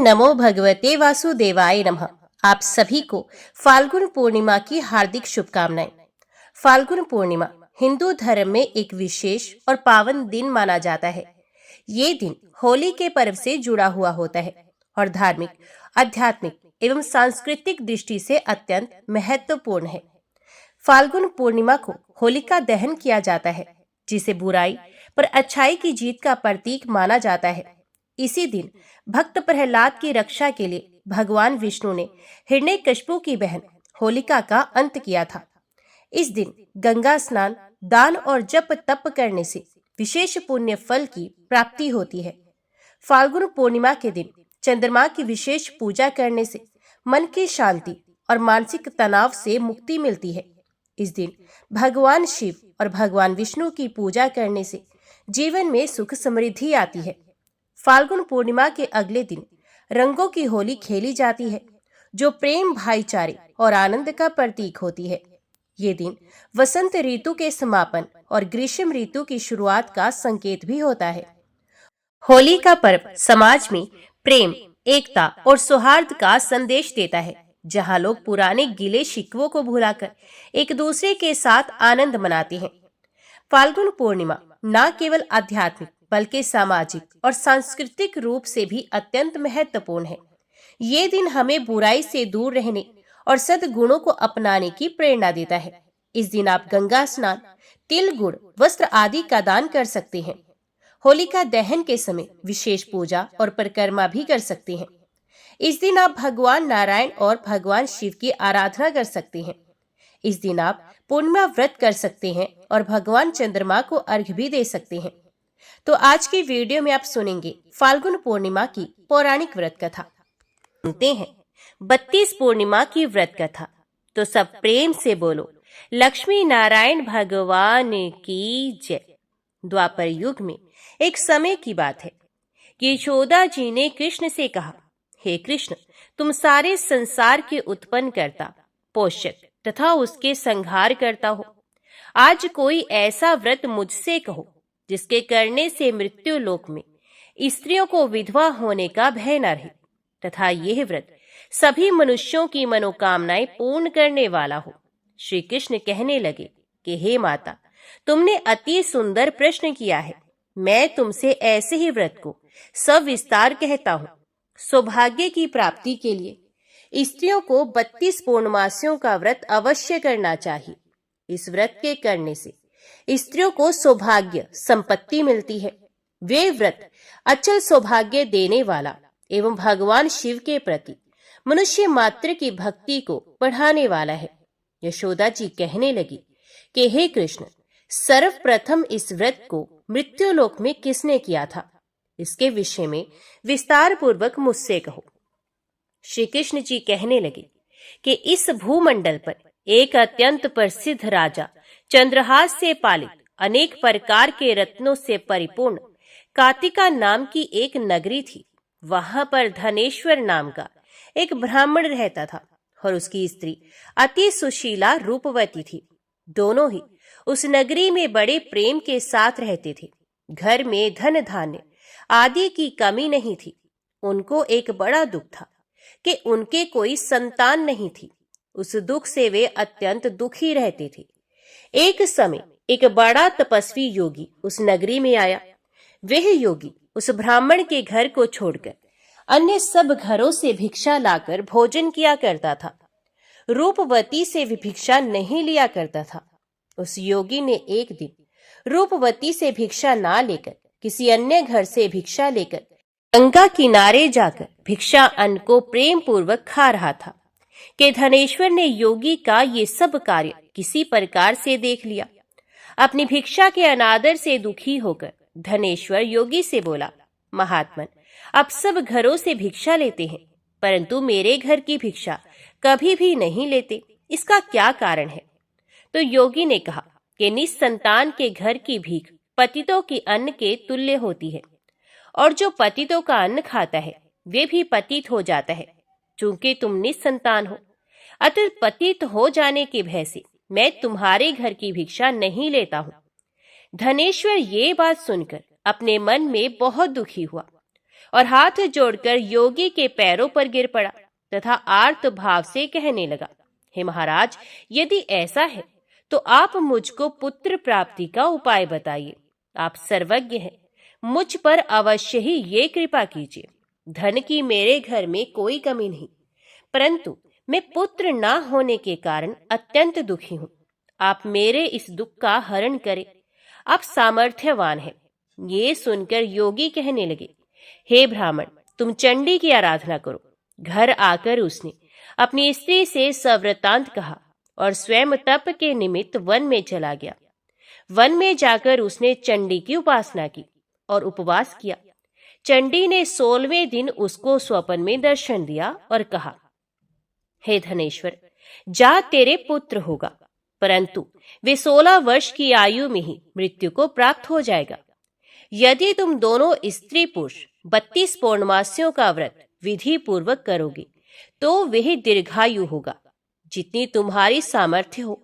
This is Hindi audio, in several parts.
नमो भगवते वासुदेवाय नमः। आप सभी को फाल्गुन पूर्णिमा की हार्दिक शुभकामनाएं। फाल्गुन पूर्णिमा हिंदू धर्म में एक विशेष और पावन दिन माना जाता है। ये दिन होली के पर्व से जुड़ा हुआ होता है और धार्मिक, आध्यात्मिक एवं सांस्कृतिक दृष्टि से अत्यंत महत्वपूर्ण है। फाल्गुन पूर्णिमा को होलिका दहन किया जाता है, जिसे बुराई पर अच्छाई की जीत का प्रतीक माना जाता है। इसी दिन भक्त प्रहलाद की रक्षा के लिए भगवान विष्णु ने हिरण्यकशिपु की बहन होलिका का अंत किया था। इस दिन गंगा स्नान, दान और जप तप करने से विशेष पुण्य फल की प्राप्ति होती है। फाल्गुन पूर्णिमा के दिन चंद्रमा की विशेष पूजा करने से मन की शांति और मानसिक तनाव से मुक्ति मिलती है। इस दिन भगवान शिव और भगवान विष्णु की पूजा करने से जीवन में सुख समृद्धि आती है। फाल्गुन पूर्णिमा के अगले दिन रंगों की होली खेली जाती है, जो प्रेम, भाईचारे और आनंद का प्रतीक होती है। ये दिन वसंत ऋतु के समापन और ग्रीष्म ऋतु की शुरुआत का संकेत भी होता है। होली का पर्व समाज में प्रेम, एकता और सौहार्द का संदेश देता है, जहां लोग पुराने गिले शिकवों को भुलाकर एक दूसरे के साथ आनंद मनाते हैं। फाल्गुन पूर्णिमा न केवल आध्यात्मिक बल्कि सामाजिक और सांस्कृतिक रूप से भी अत्यंत महत्वपूर्ण है। ये दिन हमें बुराई से दूर रहने और सद्गुणों को अपनाने की प्रेरणा देता है। इस दिन आप गंगा स्नान, तिल, गुड़, वस्त्र आदि का दान कर सकते हैं। होलिका दहन के समय विशेष पूजा और परिक्रमा भी कर सकते हैं। इस दिन आप भगवान नारायण और भगवान शिव की आराधना कर सकते हैं। इस दिन आप पूर्णिमा व्रत कर सकते हैं और भगवान चंद्रमा को अर्घ्य भी दे सकते हैं। तो आज की वीडियो में आप सुनेंगे फाल्गुन पूर्णिमा की पौराणिक व्रत कथा। सुनते हैं 32 पूर्णिमा की व्रत कथा। तो सब प्रेम से बोलो, लक्ष्मी नारायण भगवान की जय। द्वापर युग में एक समय की बात है कि यशोदा जी ने कृष्ण से कहा, हे कृष्ण, तुम सारे संसार के उत्पन्न करता, पोषक तथा उसके संहार करता हो। आज कोई ऐसा व्रत मुझसे कहो जिसके करने से मृत्यु लोक में स्त्रियों को विधवा होने का भय न रहे, तथा यह व्रत सभी मनुष्यों की मनोकामनाएं पूर्ण करने वाला हो। श्री कृष्ण कहने लगे कि हे माता, तुमने अति सुंदर प्रश्न किया है। मैं तुमसे ऐसे ही व्रत को सविस्तार कहता हूँ। सौभाग्य की प्राप्ति के लिए स्त्रियों को 32 पूर्णमासियों का व्रत अवश्य करना चाहिए। इस व्रत के करने से स्त्रियों को सौभाग्य, संपत्ति मिलती है। वे व्रत अचल सौभाग्य देने वाला एवं भगवान शिव के प्रति मनुष्य मात्र की भक्ति को बढ़ाने वाला है। यशोदा जी कहने लगी कि हे कृष्ण, सर्वप्रथम इस व्रत को मृत्युलोक में किसने किया था? इसके विषय में विस्तार पूर्वक मुझसे कहो। श्री कृष्ण जी कहने लगे कि इस भूमंडल पर एक अत्यंत प्रसिद्ध राजा, चंद्रहास से पालित, अनेक प्रकार के रत्नों से परिपूर्ण कातिका नाम की एक नगरी थी। वहां पर धनेश्वर नाम का एक ब्राह्मण रहता था और उसकी स्त्री अति सुशीला रूपवती थी। दोनों ही उस नगरी में बड़े प्रेम के साथ रहते थे। घर में धन धान्य आदि की कमी नहीं थी। उनको एक बड़ा दुख था कि उनके कोई संतान नहीं थी। उस दुख से वे अत्यंत दुखी रहते थे। एक समय एक बड़ा तपस्वी योगी उस नगरी में आया। वह योगी उस ब्राह्मण के घर को छोड़कर अन्य सब घरों से भिक्षा लाकर भोजन किया करता था। रूपवती से भी भिक्षा नहीं लिया करता था। उस योगी ने एक दिन रूपवती से भिक्षा ना लेकर किसी अन्य घर से भिक्षा लेकर गंगा किनारे जाकर भिक्षा अन्न को प्रेम पूर्वक खा रहा था कि धनेश्वर ने योगी का ये सब कार्य किसी प्रकार से देख लिया। अपनी भिक्षा के अनादर से दुखी होकर धनेश्वर योगी से बोला, महात्मन, आप सब घरों से भिक्षा लेते हैं, परंतु मेरे घर की भिक्षा कभी भी नहीं लेते। इसका क्या कारण है? तो योगी ने कहा कि निस्संतान के घर की भीख पतितों की अन्न के तुल्य होती है, और जो पतितों का अन्न खाता है वे भी पतित हो जाता है। चूंकि तुम निस्संतान हो, अतः पतित हो जाने के भय से मैं तुम्हारे घर की भिक्षा नहीं लेता हूँ। धनेश्वर ये बात सुनकर अपने मन में बहुत दुखी हुआ और हाथ जोड़कर योगी के पैरों पर गिर पड़ा तथा आर्त भाव से कहने लगा, हे महाराज, यदि ऐसा है तो आप मुझको पुत्र प्राप्ति का उपाय बताइए। आप सर्वज्ञ हैं, मुझ पर अवश्य ही ये कृपा कीजिए। धन की मेरे घर में कोई कमी नहीं, परंतु मैं पुत्र ना होने के कारण अत्यंत दुखी हूं। आप मेरे इस दुख का हरण करें, आप सामर्थ्यवान हैं। ये सुनकर योगी कहने लगे, हे ब्राह्मण, तुम चंडी की आराधना करो। घर आकर उसने अपनी स्त्री से सवृतांत कहा और स्वयं तप के निमित्त वन में चला गया। वन में जाकर उसने चंडी की उपासना की और उपवास किया। चंडी ने 16वें दिन उसको स्वप्न में दर्शन दिया और कहा, हे धनेश्वर, जा तेरे पुत्र होगा, परंतु वे 16 वर्ष की आयु में ही मृत्यु को प्राप्त हो जाएगा। यदि तुम दोनों स्त्री पुरुष 32 पौर्णमासियों का व्रत विधि पूर्वक करोगे तो वह दीर्घायु होगा। जितनी तुम्हारी सामर्थ्य हो,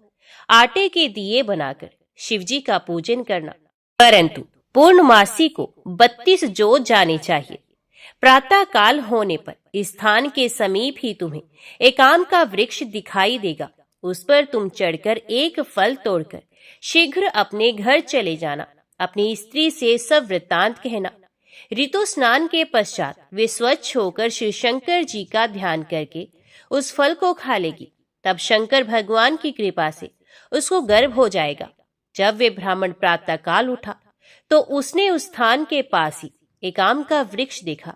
आटे के दिए बनाकर शिवजी का पूजन करना, परंतु पूर्णमासी को 32 जोत जाने चाहिए। प्रातः काल होने पर स्थान के समीप ही तुम्हें एक आम का वृक्ष दिखाई देगा। उस पर तुम चढ़कर एक फल तोड़कर शीघ्र अपने घर चले जाना। अपनी स्त्री से सब वृत्तांत कहना। ऋतु स्नान के पश्चात वे स्वच्छ होकर श्री शंकर जी का ध्यान करके उस फल को खा लेगी। तब शंकर भगवान की कृपा से उसको गर्भ हो जाएगा। जब वे ब्राह्मण प्रातः काल उठा तो उसने उस स्थान के पास ही एक आम का वृक्ष देखा,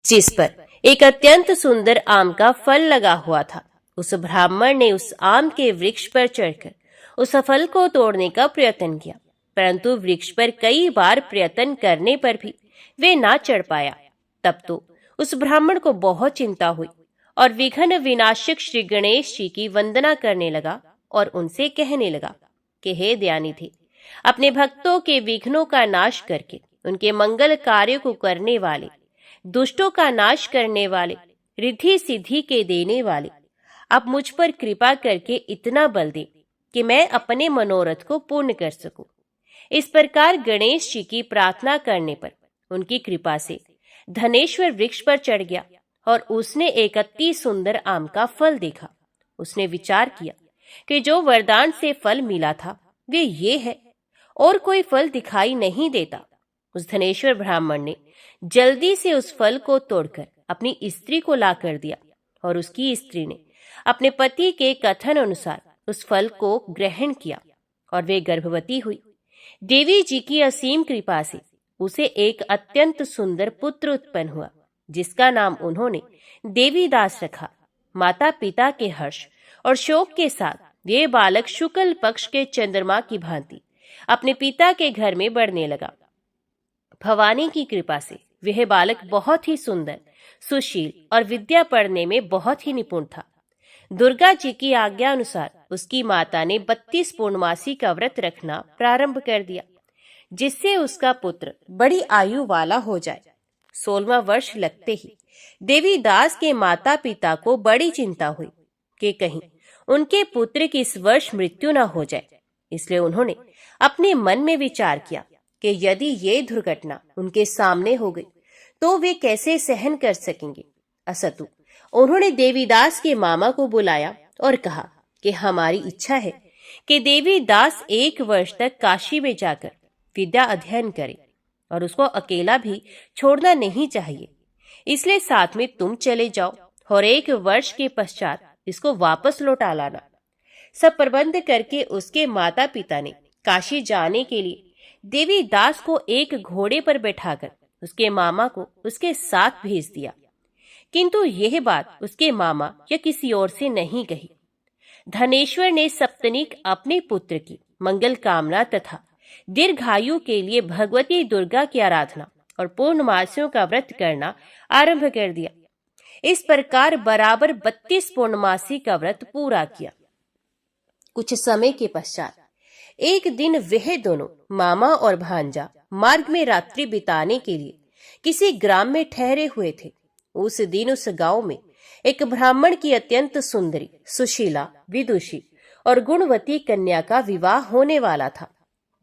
जिस पर एक अत्यंत सुंदर आम का फल लगा हुआ था। उस ब्राह्मण ने उस आम के वृक्ष पर चढ़कर उस फल को तोड़ने का प्रयत्न किया, परंतु वृक्ष पर कई बार प्रयत्न करने पर भी वे ना चढ़ पाया। तब तो उस ब्राह्मण को बहुत चिंता हुई और विघ्न विनाशक श्री गणेश जी की वंदना करने लगा और उनसे कहने लगा कि हे दयानिधि, अपने भक्तों के विघ्नों का नाश करके उनके मंगल कार्य को करने वाले, दुष्टों का नाश करने वाले, रिद्धि सिद्धि के देने वाले, आप मुझ पर कृपा करके इतना बल दें कि मैं अपने मनोरथ को पूर्ण कर सकूं। इस प्रकार गणेश जी की प्रार्थना करने पर उनकी कृपा से धनेश्वर वृक्ष पर चढ़ गया और उसने एक अति सुंदर आम का फल देखा। उसने विचार किया कि जो वरदान से फल मिला था वे ये है और कोई फल दिखाई नहीं देता। उस धनेश्वर ब्राह्मण ने जल्दी से उस फल को तोड़कर अपनी स्त्री को ला कर दिया और उसकी स्त्री ने अपने पति के कथन अनुसार उस फल को ग्रहण किया और वे गर्भवती हुई। देवी जी की असीम कृपा से उसे एक अत्यंत सुंदर पुत्र उत्पन्न हुआ, जिसका नाम उन्होंने देवीदास रखा। माता पिता के हर्ष और शोक के साथ वे बालक शुक्ल पक्ष के चंद्रमा की भांति अपने पिता के घर में बढ़ने लगा। भवानी की कृपा से वह बालक बहुत ही सुंदर, सुशील और विद्या पढ़ने में बहुत ही निपुण था। दुर्गा जी की आज्ञा अनुसार उसकी माता ने 32 पूर्णमासी का व्रत रखना प्रारंभ कर दिया, जिससे उसका पुत्र बड़ी आयु वाला हो जाए। 16वां वर्ष लगते ही देवीदास के माता पिता को बड़ी चिंता हुई कि कहीं उनके पुत्र की इस वर्ष मृत्यु न हो जाए। इसलिए उन्होंने अपने मन में विचार किया कि यदि ये दुर्घटना उनके सामने हो गई तो वे कैसे सहन कर सकेंगे। असतु उन्होंने देवीदास के मामा को बुलाया और कहा कि हमारी इच्छा है कि देवीदास 1 वर्ष तक काशी में जाकर विद्या अध्ययन करे और उसको अकेला भी छोड़ना नहीं चाहिए। इसलिए साथ में तुम चले जाओ और 1 वर्ष के पश्चात इसको वापस लौटा लाना। सब प्रबंध करके उसके माता पिता ने काशी जाने के लिए देवीदास को एक घोड़े पर बैठाकर उसके मामा को उसके साथ भेज दिया। किंतु यह बात उसके मामा या किसी और से नहीं कही। धनेश्वर ने सप्तनिक अपने पुत्र की मंगल कामना तथा दीर्घायु के लिए भगवती दुर्गा की आराधना और पूर्णमासियों का व्रत करना आरंभ कर दिया। इस प्रकार बराबर 32 पूर्णमासी का व्रत पूरा किया। कुछ समय के पश्चात एक दिन वह दोनों मामा और भांजा मार्ग में रात्रि बिताने के लिए किसी ग्राम में ठहरे हुए थे। उस दिन उस गांव में एक ब्राह्मण की अत्यंत सुंदरी, सुशीला, विदुषी और गुणवती कन्या का विवाह होने वाला था।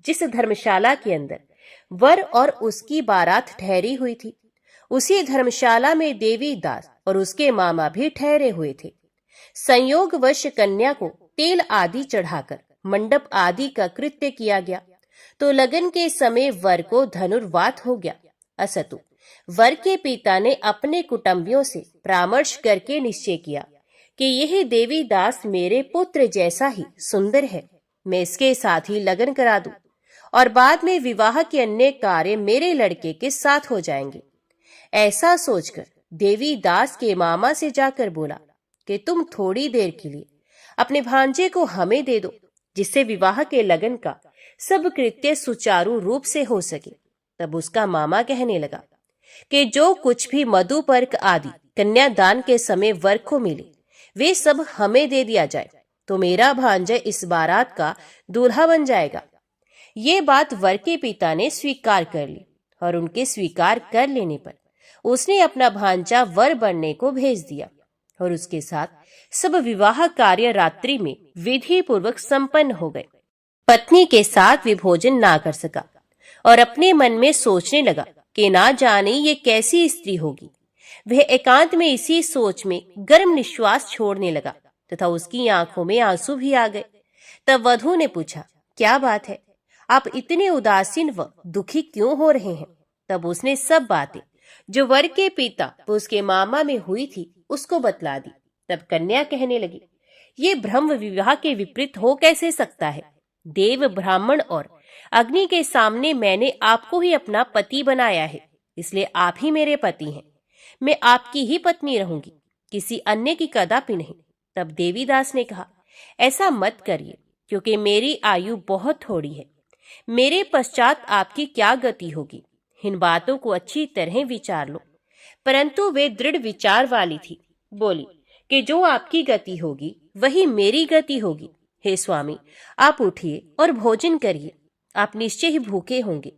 जिस धर्मशाला के अंदर वर और उसकी बारात ठहरी हुई थी, उसी धर्मशाला में देवी दास और उसके मामा भी ठहरे हुए थे। संयोगवश कन्या को तेल आदि चढ़ाकर मंडप आदि का कृत्य किया गया तो लगन के समय वर को धनुर्वात हो गया। असतु वर के पिता ने अपने कुटुंबियों से परामर्श करके निश्चय किया कि यह देवी दास मेरे पुत्र जैसा ही सुंदर है, मैं इसके साथ ही लगन करा दूं और बाद में विवाह के अन्य कार्य मेरे लड़के के साथ हो जाएंगे। ऐसा सोचकर देवी दास के मामा से जाकर बोला कि तुम थोड़ी देर के लिए अपने भांजे को हमें दे दो, जिससे विवाह के लगन का सब कृत्य सुचारू रूप से हो सके। तब उसका मामा कहने लगा कि जो कुछ भी मधुपर्क आदि कन्यादान के समय वर को मिले वे सब हमें दे दिया जाए, तो मेरा भांजा इस बारात का दूल्हा बन जाएगा। ये बात वर के पिता ने स्वीकार कर ली और उनके स्वीकार कर लेने पर उसने अपना भांजा वर बनने को भेज दिया और उसके साथ सब विवाह कार्य रात्रि में विधि पूर्वक संपन्न हो गए। पत्नी के साथ वे भोजन ना कर सका और अपने मन में सोचने लगा कि ना जाने ये कैसी स्त्री होगी। वह एकांत में इसी सोच में गर्म निश्वास छोड़ने लगा तथा उसकी आंखों में आंसू भी आ गए। तब वधू ने पूछा, क्या बात है, आप इतने उदासीन व दुखी क्यों हो रहे हैं? तब उसने सब बातें जो वर के पिता व उसके मामा में हुई थी उसको बतला दी। तब कन्या कहने लगी, ये ब्रह्म विवाह के विपरीत हो कैसे सकता है? देव ब्राह्मण और अग्नि के सामने मैंने आपको ही अपना पति बनाया है, इसलिए आप ही मेरे पति हैं। मैं आपकी ही पत्नी रहूंगी, किसी अन्य की कदापि नहीं। तब देवीदास ने कहा, ऐसा मत करिए, क्योंकि मेरी आयु बहुत थोड़ी है। मेरे पश्चात आपकी क्या गति होगी, इन बातों को अच्छी तरह विचार लो। परंतु वे दृढ़ विचार वाली थी। बोली कि जो आपकी गति होगी वही मेरी गति होगी। हे स्वामी, आप उठिए और भोजन करिए, आप निश्चय ही भूखे होंगे।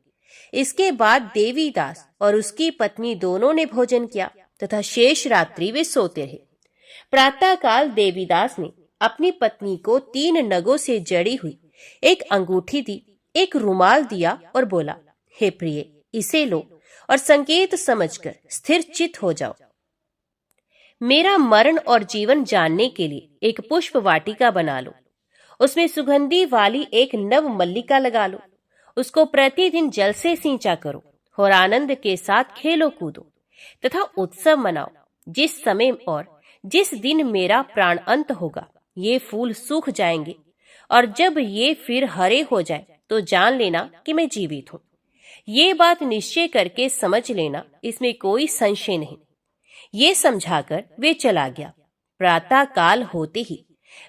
इसके बाद देवीदास और उसकी पत्नी दोनों ने भोजन किया तथा शेष रात्रि वे सोते रहे। प्रातः काल देवीदास ने अपनी पत्नी को 3 नगों से जड़ी हुई एक अंगूठी दी, एक रुमाल दिया और बोला, हे प्रिय, इसे लो और संकेत समझकर स्थिर चित हो जाओ। मेरा मरण और जीवन जानने के लिए एक पुष्प वाटिका बना लो, उसमें सुगंधी वाली एक नव मल्लिका लगा लो, उसको प्रतिदिन जल से सींचा करो और आनंद के साथ खेलो कूदो तथा उत्सव मनाओ। जिस समय और जिस दिन मेरा प्राण अंत होगा ये फूल सूख जाएंगे और जब ये फिर हरे हो जाए तो जान लेना कि मैं जीवित हूँ। ये बात निश्चय करके समझ लेना, इसमें कोई संशय नहीं। ये समझाकर वे चला गया। प्रातः काल होते ही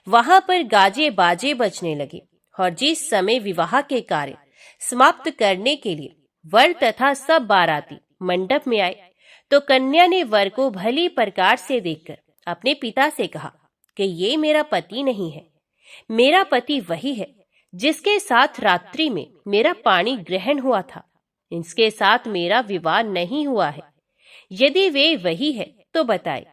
वहां पर गाजे बाजे बजने लगे और जिस समय विवाह के कार्य समाप्त करने के लिए वर तथा सब बाराती मंडप में आए तो कन्या ने वर को भली प्रकार से देखकर अपने पिता से कहा कि ये मेरा पति नहीं है, मेरा पति वही है जिसके साथ रात्रि में मेरा पानी ग्रहण हुआ था। इसके साथ मेरा विवाह नहीं हुआ है। यदि वे वही है तो बताए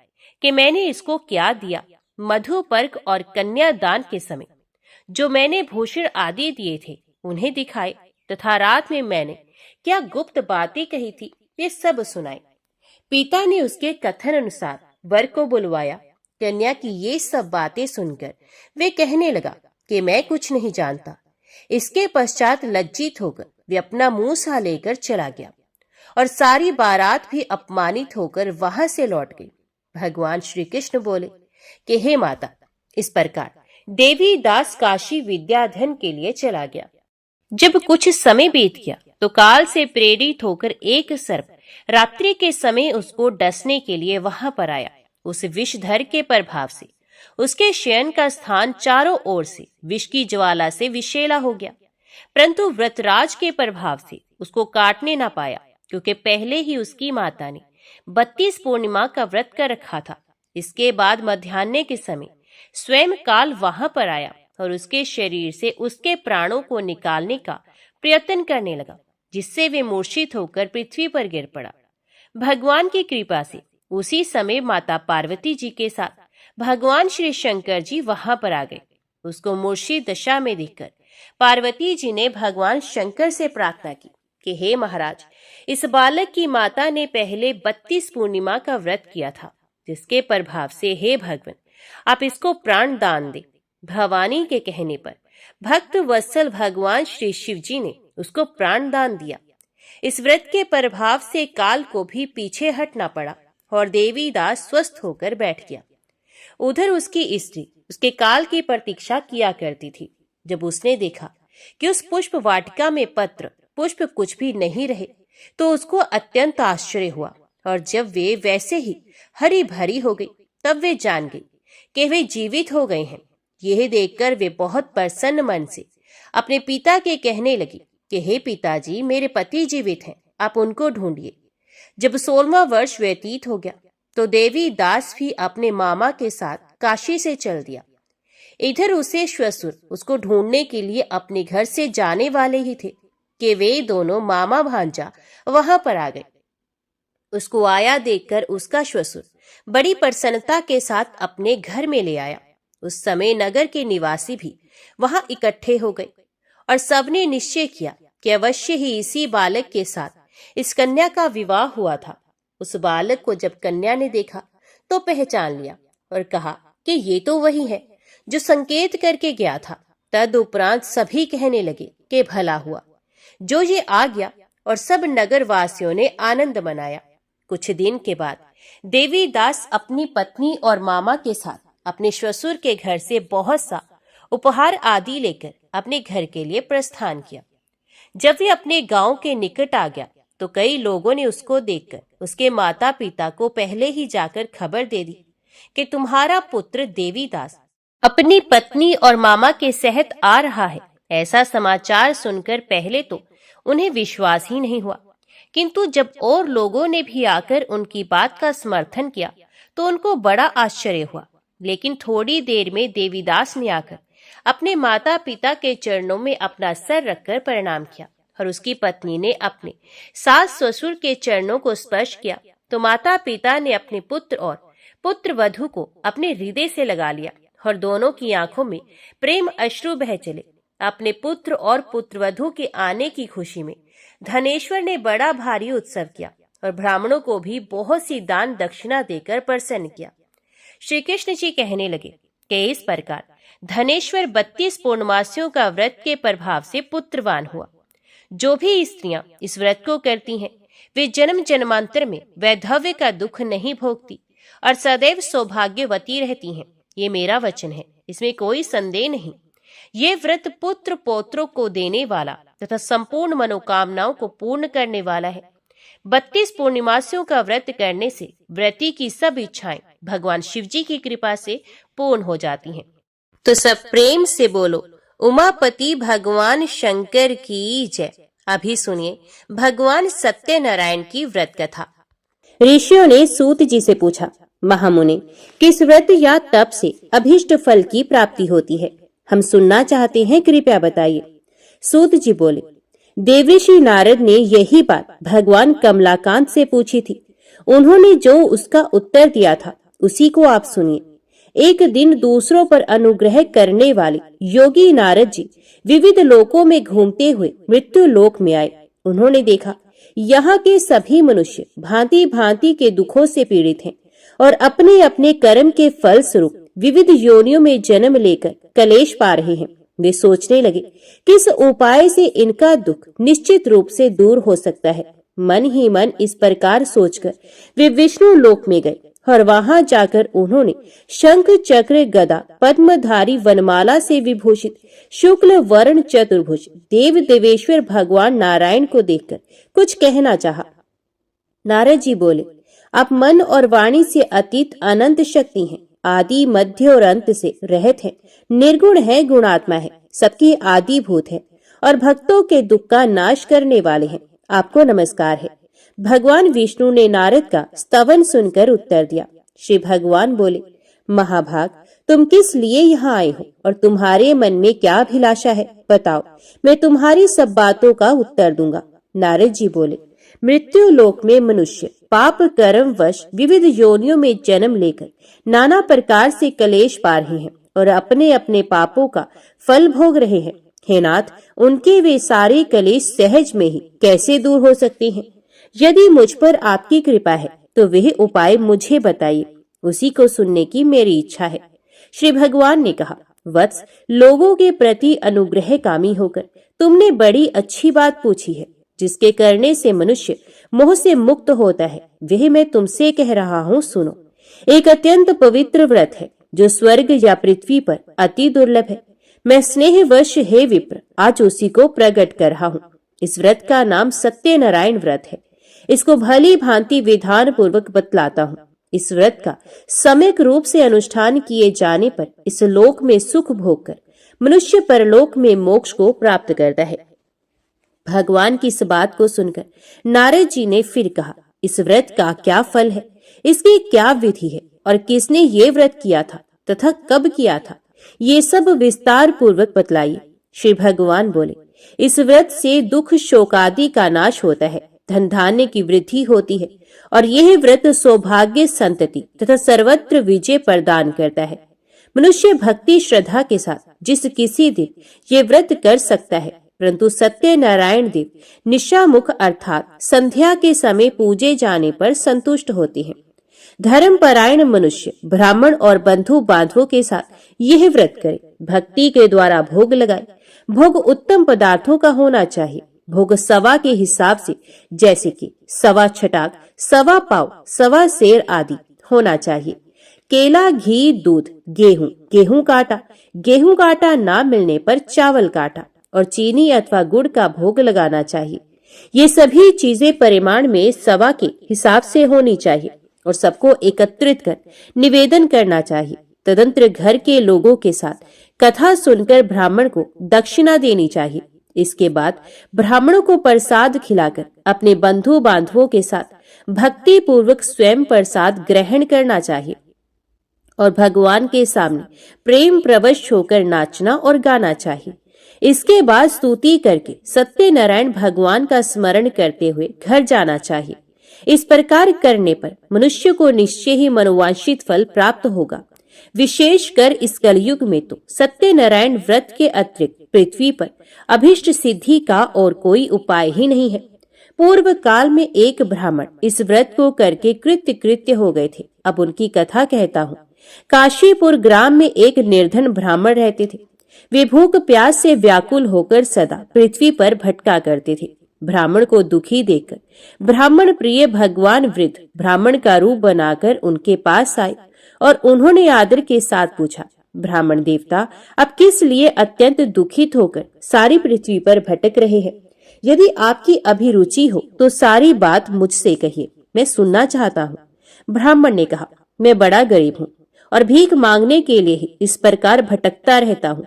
कि मैंने इसको क्या दिया। मधुपर्क और कन्यादान के समय जो मैंने भूषण आदि दिए थे उन्हें दिखाए तथा रात में मैंने क्या गुप्त बातें कही थी ये सब सुनाए। पिता ने उसके कथन अनुसार वर को बुलवाया। कन्या की ये सब बातें सुनकर वे कहने लगा कि मैं कुछ नहीं जानता। इसके पश्चात लज्जित होकर वे अपना मुंह सा लेकर चला गया और सारी बारात भी अपमानित होकर वहां से लौट गई। भगवान श्री कृष्ण बोले कि हे माता, इस प्रकार देवी दास काशी विद्याधन के लिए चला गया। जब कुछ समय बीत गया तो काल से प्रेरित होकर एक सर्प रात्रि के समय उसको डसने के लिए वहां पर आया। उस विषधर के प्रभाव से उसके शयन का स्थान चारों ओर से विष की ज्वाला से विषैला हो गया, परंतु व्रतराज के प्रभाव से उसको काटने न पाया, क्योंकि पहले ही उसकी माता ने 32 पूर्णिमा का व्रत कर रखा था। इसके बाद मध्याह्न के समय स्वयं काल वहां पर आया और उसके शरीर से उसके प्राणों को निकालने का प्रयत्न करने लगा, जिससे वे मूर्छित होकर पृथ्वी पर गिर पड़ा। भगवान की कृपा से उसी समय माता पार्वती जी के साथ भगवान श्री शंकर जी वहां पर आ गए। उसको मूर्छित दशा में देखकर पार्वती जी ने भगवान शंकर से प्रार्थना की कि हे महाराज, इस बालक की माता ने पहले 32 पूर्णिमा का व्रत किया था, जिसके प्रभाव से हे भगवान आप इसको प्राण दान दे। भवानी के कहने पर भक्त वत्सल भगवान श्री शिव जी ने उसको प्राण दान दिया। इस व्रत के प्रभाव से काल को भी पीछे हटना पड़ा और देवीदास स्वस्थ होकर बैठ गया। उधर उसकी स्त्री उसके काल की प्रतीक्षा किया करती थी। जब उसने देखा कि उस पुष्प वाटिका में पत्र पुष्प कुछ भी नहीं रहे, तो उसको अत्यंत आश्चर्य हुआ, और जब वे वैसे ही हरी भरी हो गई, तब वे जान गई कि वे जीवित हो गए हैं। यह देखकर वे बहुत प्रसन्न मन से अपने पिता के कहने लगी कि हे पिताजी, मेरे पति जीवित हैं, आप उनको ढूंढिए। जब 16वां वर्ष व्यतीत हो गया, तो देवी दास भी अपने मामा के साथ काशी से चल दिया। इधर उसे श्वशुर उसको ढूंढने के लिए अपने घर से जाने वाले ही थे कि वे दोनों मामा भांजा वहां पर आ गए। उसको आया देखकर उसका श्वशुर बड़ी प्रसन्नता के साथ अपने घर में ले आया। उस समय नगर के निवासी भी वहां इकट्ठे हो गए और सबने निश्चय किया कि अवश्य ही इसी बालक के साथ इस कन्या का विवाह हुआ था। उस बालक को जब कन्या ने देखा तो पहचान लिया और कहा कि ये तो वही है जो संकेत करके गया था। तदुपरांत सभी कहने लगे कि भला हुआ जो ये आ गया, और सब नगर वासियों ने आनंद मनाया। कुछ दिन के बाद देवीदास अपनी पत्नी और मामा के साथ अपने श्वशुर के घर से बहुत सा उपहार आदि लेकर अपने घर के लिए प्रस्थान किया। जब वे अपने गांव के निकट आ गया, तो कई लोगों ने उसको देखकर उसके माता पिता को पहले ही जाकर खबर दे दी कि तुम्हारा पुत्र देवीदास अपनी पत्नी और मामा के सहित आ रहा है। ऐसा समाचार सुनकर पहले तो उन्हें विश्वास ही नहीं हुआ, किंतु जब और लोगों ने भी आकर उनकी बात का समर्थन किया तो उनको बड़ा आश्चर्य हुआ। लेकिन थोड़ी देर में देवीदास ने आकर अपने माता पिता के चरणों में अपना सर रखकर प्रणाम किया, और उसकी पत्नी ने अपने सास ससुर के चरणों को स्पर्श किया, तो माता पिता ने अपने पुत्र और पुत्र वधू को अपने हृदय से लगा लिया, और दोनों की आंखों में प्रेम अश्रु बह चले। अपने पुत्र और पुत्रवधू के आने की खुशी में धनेश्वर ने बड़ा भारी उत्सव किया और ब्राह्मणों को भी बहुत सी दान दक्षिणा देकर प्रसन्न किया। श्री कृष्ण जी कहने लगे कि इस प्रकार धनेश्वर 32 पूर्णमासियों का व्रत के प्रभाव से पुत्रवान हुआ। जो भी स्त्रियां इस व्रत को करती हैं, वे जन्म जन्मांतर में वैधव्य का दुख नहीं भोगती और सदैव सौभाग्यवती रहती हैं। ये मेरा वचन है, इसमें कोई संदेह नहीं। ये व्रत पुत्र पौत्रों को देने वाला तथा संपूर्ण मनोकामनाओं को पूर्ण करने वाला है। 32 पूर्णिमासियों का व्रत करने से व्रती की सब इच्छाएं भगवान शिव जी की कृपा से पूर्ण हो जाती हैं। तो सब प्रेम से बोलो, उमापति भगवान शंकर की जय। अभी सुनिए भगवान सत्यनारायण की व्रत कथा। ऋषियों ने सूत जी से पूछा, महामुनि, किस व्रत या तप से अभीष्ट फल की प्राप्ति होती है? हम सुनना चाहते हैं, कृपया बताइए। सूत जी बोले, देवऋषि नारद ने यही बात भगवान कमलाकांत से पूछी थी। उन्होंने जो उसका उत्तर दिया था उसी को आप सुनिए। एक दिन दूसरों पर अनुग्रह करने वाले योगी नारद जी विविध लोकों में घूमते हुए मृत्यु लोक में आए। उन्होंने देखा यहाँ के सभी मनुष्य भांति भांति के दुखों से पीड़ित हैं और अपने अपने कर्म के फल स्वरूप विविध योनियों में जन्म लेकर कलेश पा रहे हैं। वे सोचने लगे किस उपाय से इनका दुख निश्चित रूप से दूर हो सकता है। मन ही मन इस प्रकार सोचकर वे विष्णु लोक में गए और वहां जाकर उन्होंने शंख चक्र गदा पद्मधारी वनमाला से विभूषित शुक्ल वर्ण चतुर्भुज देव देवेश्वर भगवान नारायण को देखकर कुछ कहना चाहा। नारद जी बोले, आप मन और वाणी से अतीत अनंत शक्ति हैं, आदि मध्य और अंत से रहित है, निर्गुण है, गुणात्मा है, सबके आदि भूत है और भक्तों के दुख का नाश करने वाले हैं। आपको नमस्कार है। भगवान विष्णु ने नारद का स्तवन सुनकर उत्तर दिया। श्री भगवान बोले, महाभाग, तुम किस लिए यहाँ आए हो और तुम्हारे मन में क्या अभिलाषा है? बताओ, मैं तुम्हारी सब बातों का उत्तर दूंगा। नारद जी बोले, मृत्यु लोक में मनुष्य पाप कर्म वश विविध योनियों में जन्म लेकर नाना प्रकार से कलेश पा रहे हैं और अपने अपने पापों का फल भोग रहे हैं। हे नाथ, उनके वे सारे कलेश सहज में ही कैसे दूर हो सकते हैं? यदि मुझ पर आपकी कृपा है तो वह उपाय मुझे बताइए, उसी को सुनने की मेरी इच्छा है। श्री भगवान ने कहा, वत्स, लोगों के प्रति अनुग्रह कामी होकर तुमने बड़ी अच्छी बात पूछी है। जिसके करने से मनुष्य मोह से मुक्त होता है, वह मैं तुमसे कह रहा हूँ, सुनो। एक अत्यंत पवित्र व्रत है जो स्वर्ग या पृथ्वी पर अति दुर्लभ है। मैं स्नेहवश, हे विप्र, आज उसी को प्रकट कर रहा हूँ। इस व्रत का नाम सत्यनारायण व्रत है। इसको भली भांति विधान पूर्वक बतलाता हूँ। इस व्रत का सम्यक रूप से अनुष्ठान किए जाने पर इस लोक में सुख भोग कर मनुष्य परलोक में मोक्ष को प्राप्त करता है। भगवान की इस बात को सुनकर नारद जी ने फिर कहा, इस व्रत का क्या फल है, इसकी क्या विधि है और किसने ये व्रत किया था तथा कब किया था, ये सब विस्तार पूर्वक बतलाइए। श्री भगवान बोले, इस व्रत से दुख शोक आदि का नाश होता है, धन धान्य की वृद्धि होती है और यह व्रत सौभाग्य, संतति तथा सर्वत्र विजय प्रदान करता है। मनुष्य भक्ति श्रद्धा के साथ जिस किसी दिन ये व्रत कर सकता है, परंतु सत्यनारायण देव निशामुख अर्थात संध्या के समय पूजे जाने पर संतुष्ट होते हैं। धर्मपरायण मनुष्य ब्राह्मण और बंधु बांधवों के साथ यह व्रत करे, भक्ति के द्वारा भोग लगाए। भोग उत्तम पदार्थों का होना चाहिए। भोग सवा के हिसाब से, जैसे कि सवा छटाक, सवा पाव, सवा सेर आदि होना चाहिए। केला, घी, दूध, गेहूं, गेहूं का आटा ना मिलने पर चावल का आटा और चीनी अथवा गुड़ का भोग लगाना चाहिए। ये सभी चीजें परिमाण में सवा के हिसाब से होनी चाहिए और सबको एकत्रित कर निवेदन करना चाहिए। तदंतर घर के लोगों के साथ कथा सुनकर ब्राह्मण को दक्षिणा देनी चाहिए। इसके बाद ब्राह्मणों को प्रसाद खिलाकर अपने बंधु बांधवों के साथ भक्ति पूर्वक स्वयं प्रसाद ग्रहण करना चाहिए और भगवान के सामने प्रेम प्रवश होकर नाचना और गाना चाहिए। इसके बाद स्तुति करके सत्यनारायण भगवान का स्मरण करते हुए घर जाना चाहिए। इस प्रकार करने पर मनुष्य को निश्चय ही मनोवांछित फल प्राप्त होगा। विशेषकर इस कलयुग में तो सत्यनारायण व्रत के अतिरिक्त पृथ्वी पर अभिष्ट सिद्धि का और कोई उपाय ही नहीं है। पूर्व काल में एक ब्राह्मण इस व्रत को करके कृत्य हो गए थे। अब उनकी कथा कहता हूँ। काशीपुर ग्राम में एक निर्धन ब्राह्मण रहते थे। वे भूख प्यास से व्याकुल होकर सदा पृथ्वी पर भटका करते थे। ब्राह्मण को दुखी देखकर ब्राह्मण प्रिय भगवान वृद्ध ब्राह्मण का रूप बनाकर उनके पास आए और उन्होंने आदर के साथ पूछा, ब्राह्मण देवता, आप किस लिए अत्यंत दुखित होकर सारी पृथ्वी पर भटक रहे हैं? यदि आपकी अभिरुचि हो तो सारी बात मुझसे कहिए, मैं सुनना चाहता हूँ। ब्राह्मण ने कहा, मैं बड़ा गरीब हूँ और भीख मांगने के लिए ही इस प्रकार भटकता रहता हूँ।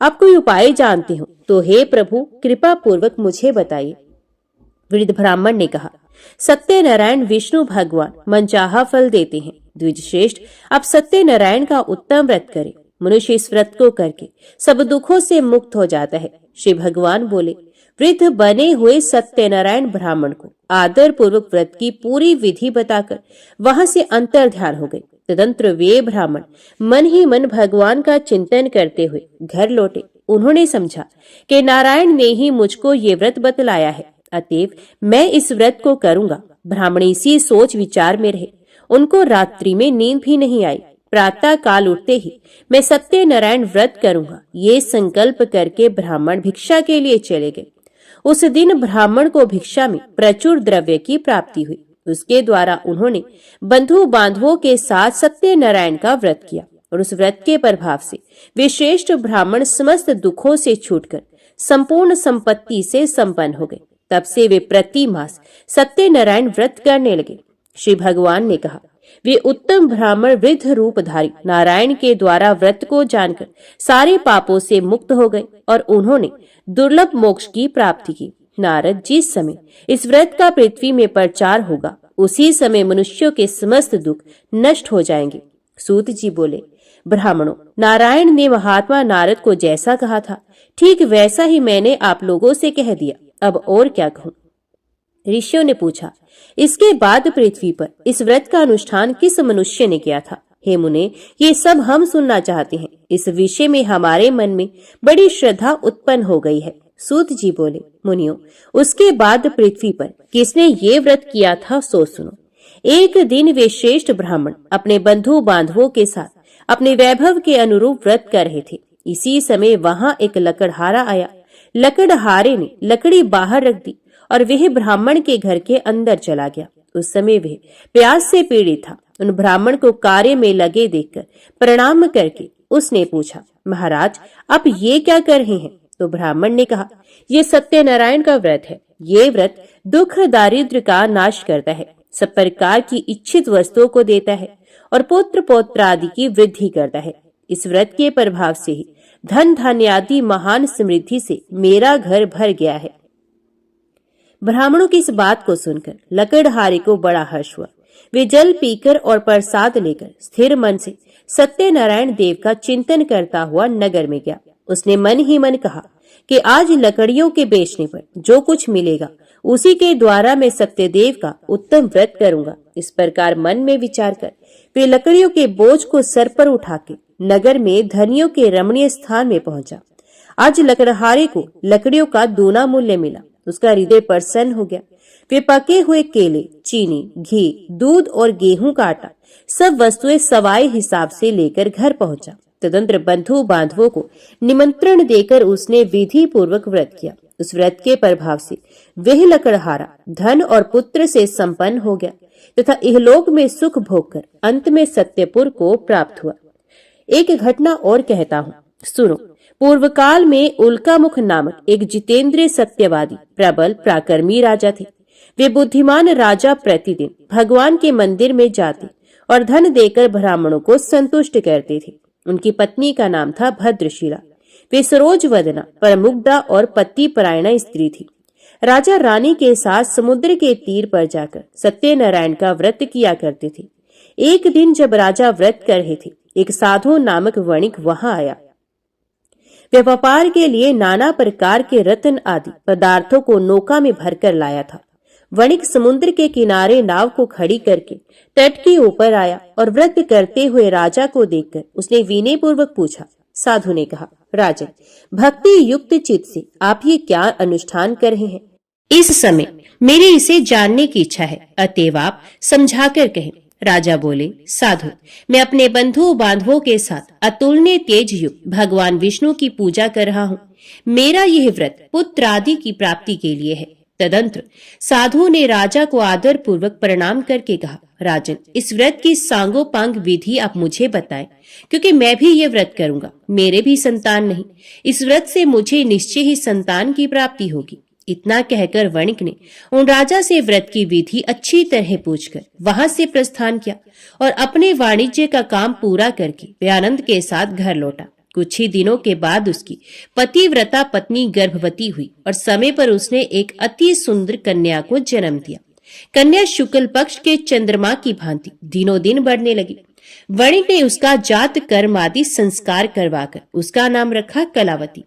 आप कोई उपाय जानते हो तो हे प्रभु कृपा पूर्वक मुझे बताइए। वृद्ध ब्राह्मण ने कहा, सत्यनारायण विष्णु भगवान मनचाहा फल देते हैं। द्विजश्रेष्ठ, आप सत्यनारायण का उत्तम व्रत करें। मनुष्य इस व्रत को करके सब दुखों से मुक्त हो जाता है। श्री भगवान बोले, वृद्ध बने हुए सत्यनारायण ब्राह्मण को आदर पूर्वक व्रत की पूरी विधि बताकर वहां से अंतर ध्यान हो गई। तदंतर वे ब्राह्मण मन ही मन भगवान का चिंतन करते हुए घर लौटे। उन्होंने समझा कि नारायण ने ही मुझको ये व्रत बतलाया है, अतएव मैं इस व्रत को करूंगा। ब्राह्मण इसी सोच विचार में रहे। उनको रात्रि में नींद भी नहीं आई। प्रातः काल उठते ही मैं सत्यनारायण व्रत करूंगा, ये संकल्प करके ब्राह्मण भिक्षा के लिए चले गए। उस दिन ब्राह्मण को भिक्षा में प्रचुर द्रव्य की प्राप्ति हुई। उसके द्वारा उन्होंने बंधु बांधवों के साथ सत्यनारायण का व्रत किया और उस व्रत के प्रभाव से वे श्रेष्ठ ब्राह्मण समस्त दुखों से छूटकर संपूर्ण संपत्ति से संपन्न हो गए। तब से वे प्रति मास सत्यनारायण व्रत करने लगे। श्री भगवान ने कहा, वे उत्तम ब्राह्मण वृद्ध रूपधारी नारायण के द्वारा व्रत को जानकर सारे पापों से मुक्त हो गए और उन्होंने दुर्लभ मोक्ष की प्राप्ति की। नारद, जिस समय इस व्रत का पृथ्वी में प्रचार होगा उसी समय मनुष्यों के समस्त दुख नष्ट हो जाएंगे। सूत जी बोले, ब्राह्मणों, नारायण ने महात्मा नारद को जैसा कहा था ठीक वैसा ही मैंने आप लोगों से कह दिया। अब और क्या कहूँ? ऋषियों ने पूछा, इसके बाद पृथ्वी पर इस व्रत का अनुष्ठान किस मनुष्य ने किया था? हे मुने, ये सब हम सुनना चाहते हैं। इस विषय में हमारे मन में बड़ी श्रद्धा उत्पन्न हो गई है। सूत जी बोले, मुनियों, उसके बाद पृथ्वी पर किसने ये व्रत किया था सो सुनो। एक दिन वे श्रेष्ठ ब्राह्मण अपने बंधु बांधवों के साथ अपने वैभव के अनुरूप व्रत कर रहे थे। इसी समय वहां एक लकड़हारा आया। लकड़हारे ने लकड़ी बाहर रख दी और वह ब्राह्मण के घर के अंदर चला गया। उस समय वह प्यास से पीड़ित था। उन ब्राह्मण को कार्य में लगे देखकर प्रणाम करके उसने पूछा, महाराज, आप ये क्या कर रहे हैं? तो ब्राह्मण ने कहा, ये सत्यनारायण का व्रत है। ये व्रत दुख दारिद्र्य का नाश करता है, सब प्रकार की इच्छित वस्तुओं को देता है और पुत्र पौत्र आदि की वृद्धि करता है। इस व्रत के प्रभाव से ही धन धान्य आदि महान समृद्धि से मेरा घर भर गया है। ब्राह्मणों की इस बात को सुनकर लकड़हारे को बड़ा हर्ष हुआ। वे जल पीकर और प्रसाद लेकर स्थिर मन से सत्यनारायण देव का चिंतन करता हुआ नगर में गया। उसने मन ही मन कहा कि आज लकड़ियों के बेचने पर जो कुछ मिलेगा उसी के द्वारा मैं सत्यदेव का उत्तम व्रत करूंगा। इस प्रकार मन में विचार कर वे लकड़ियों के बोझ को सर पर उठा के नगर में धनियों के रमणीय स्थान में पहुंचा। आज लकड़हारे को लकड़ियों का दूना मूल्य मिला। उसका हृदय प्रसन्न हो गया। वे पके हुए केले, चीनी, घी, दूध और गेहूं का आटा सब वस्तुएं सवाए हिसाब से लेकर घर पहुंचा। तदंतर बंधु बांधवों को निमंत्रण देकर उसने विधि पूर्वक व्रत किया। उस व्रत के प्रभाव से वह लकड़हारा धन और पुत्र से संपन्न हो गया तथा इहलोक में सुख भोगकर अंत में सत्यपुर को प्राप्त हुआ। एक घटना और कहता हूँ, सुनो। पूर्व काल में उल्कामुख नामक एक जितेंद्रिय सत्यवादी प्रबल पराक्रमी राजा थे। वे बुद्धिमान राजा प्रतिदिन भगवान के मंदिर में जाते और धन देकर ब्राह्मणों को संतुष्ट करते थे। उनकी पत्नी का नाम था भद्रशिला। वे सरोज वदना, परमुग्धा और पति परायणा स्त्री थी। राजा रानी के साथ समुद्र के तीर पर जाकर सत्यनारायण का व्रत किया करते थे। एक दिन जब राजा व्रत कर रहे थे, एक साधु नामक वणिक वहां आया। वह व्यापार के लिए नाना प्रकार के रत्न आदि पदार्थों को नौका में भरकर लाया था। वणिक समुद्र के किनारे नाव को खड़ी करके तट के ऊपर आया और व्रत करते हुए राजा को देखकर उसने विनय पूर्वक पूछा। साधु ने कहा, राजन, भक्ति युक्त चित्त से आप ये क्या अनुष्ठान कर रहे हैं? इस समय मेरे इसे जानने की इच्छा है, अतएव आप समझाकर कहें। राजा बोले, साधु, मैं अपने बंधु बांधवों के साथ अतुलनीय तेज युक्त भगवान विष्णु की पूजा कर रहा हूँ। मेरा यह व्रत पुत्र आदि की प्राप्ति के लिए है। तदंतर साधु ने राजा को आदर पूर्वक प्रणाम करके कहा, राजन, इस व्रत की सांगोपांग विधि आप मुझे बताएं, क्योंकि मैं भी ये व्रत करूंगा। मेरे भी संतान नहीं। इस व्रत से मुझे निश्चय ही संतान की प्राप्ति होगी। इतना कहकर वणिक ने उन राजा से व्रत की विधि अच्छी तरह पूछकर वहां से प्रस्थान किया और अपने वाणिज्य का काम पूरा करके वे आनंद के साथ घर लौटा। कुछ ही दिनों के बाद उसकी पतिव्रता पत्नी गर्भवती हुई और समय पर उसने एक अति सुंदर कन्या को जन्म दिया। कन्या शुक्ल पक्ष के चंद्रमा की भांति दिनों दिन बढ़ने लगी। वणिक ने उसका जात कर्म आदि संस्कार करवाकर उसका नाम रखा कलावती।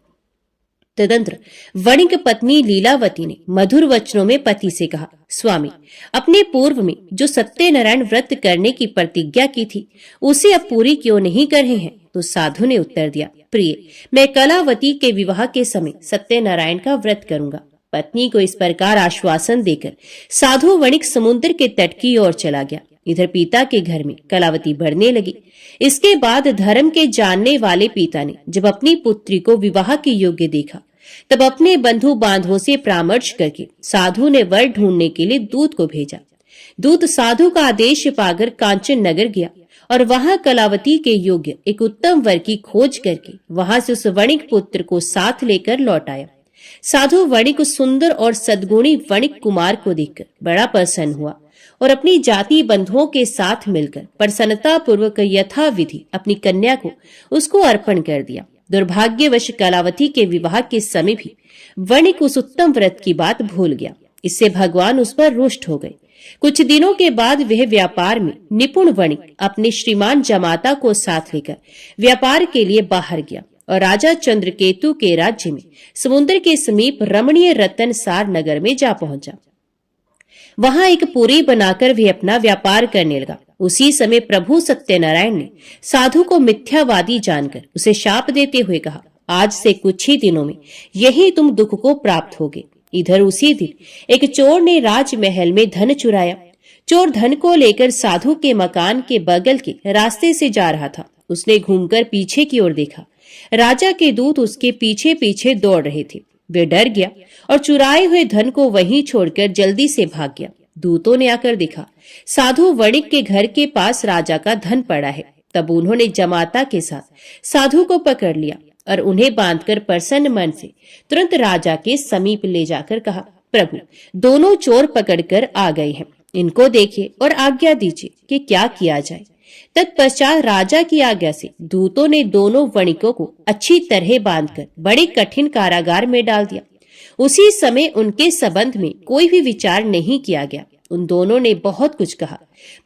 तदंतर वणिक पत्नी लीलावती ने मधुर वचनों में पति से कहा, स्वामी, अपने पूर्व में जो सत्यनारायण व्रत करने की प्रतिज्ञा की थी उसे अब पूरी क्यों नहीं कर रहे हैं? तो साधु ने उत्तर दिया, प्रिय, मैं कलावती के विवाह के समय सत्यनारायण का व्रत करूंगा। पत्नी को इस प्रकार आश्वासन देकर साधु वणिक समुद्र के तट की ओर चला गया। इधर पिता के घर में कलावती बढ़ने लगी। इसके बाद धर्म के जानने वाले पिता ने जब अपनी पुत्री को विवाह के योग्य देखा, तब अपने बंधु बांधवों से परामर्श करके साधु ने वर ढूंढने के लिए दूत को भेजा। दूत साधु का आदेश पाकर कांचन नगर गया और वहां कलावती के योग्य एक उत्तम वर की खोज करके वहां से उस वणिक पुत्र को साथ लेकर लौट आया। साधु वणिक उस सुंदर और सद्गुणी वणिक कुमार को देखकर बड़ा प्रसन्न हुआ और अपनी जाति बंधुओं के साथ मिलकर प्रसन्नता पूर्वक यथा विधि अपनी कन्या को उसको अर्पण कर दिया। दुर्भाग्यवश कलावती के विवाह के समय भी वणिक उस उत्तम व्रत की बात भूल गया। इससे भगवान उस पर रुष्ट हो गए। कुछ दिनों के बाद वह व्यापार में निपुण वणिक अपने श्रीमान जमाता को साथ लेकर व्यापार के लिए बाहर गया और राजा चंद्रकेतु के राज्य में समुद्र के समीप रमणीय रतनसार नगर में जा पहुंचा। वहां एक पुरी बनाकर वे अपना व्यापार करने लगा। उसी समय प्रभु सत्यनारायण ने साधु को मिथ्यावादी जानकर उसे शाप देते हुए कहा, आज से कुछ ही दिनों में यही तुम दुख को प्राप्त होगे। इधर उसी दिन एक चोर ने राजमहल में धन चुराया। चोर धन को लेकर साधु के मकान के बगल के रास्ते से जा रहा था। उसने घूमकर पीछे की ओर देखा। राजा के दूत उसके पीछे पीछे दौड़ रहे थे। वे डर गया और चुराए हुए धन को वहीं छोड़कर जल्दी से भाग गया। दूतों ने आकर देखा, साधु वणिक के घर के पास राजा का धन पड़ा है। तब उन्होंने जमाता के साथ साधु को पकड़ लिया और उन्हें बांधकर प्रसन्न मन से तुरंत राजा के समीप ले जाकर कहा, प्रभु, दोनों चोर पकड़कर आ गए हैं। इनको देखिए और आज्ञा दीजिए कि क्या किया जाए। तत्पश्चात राजा की आज्ञा से दूतों ने दोनों वणिकों को अच्छी तरह बांधकर बड़े कठिन कारागार में डाल दिया। उसी समय उनके संबंध में कोई भी विचार नहीं किया गया। उन दोनों ने बहुत कुछ कहा,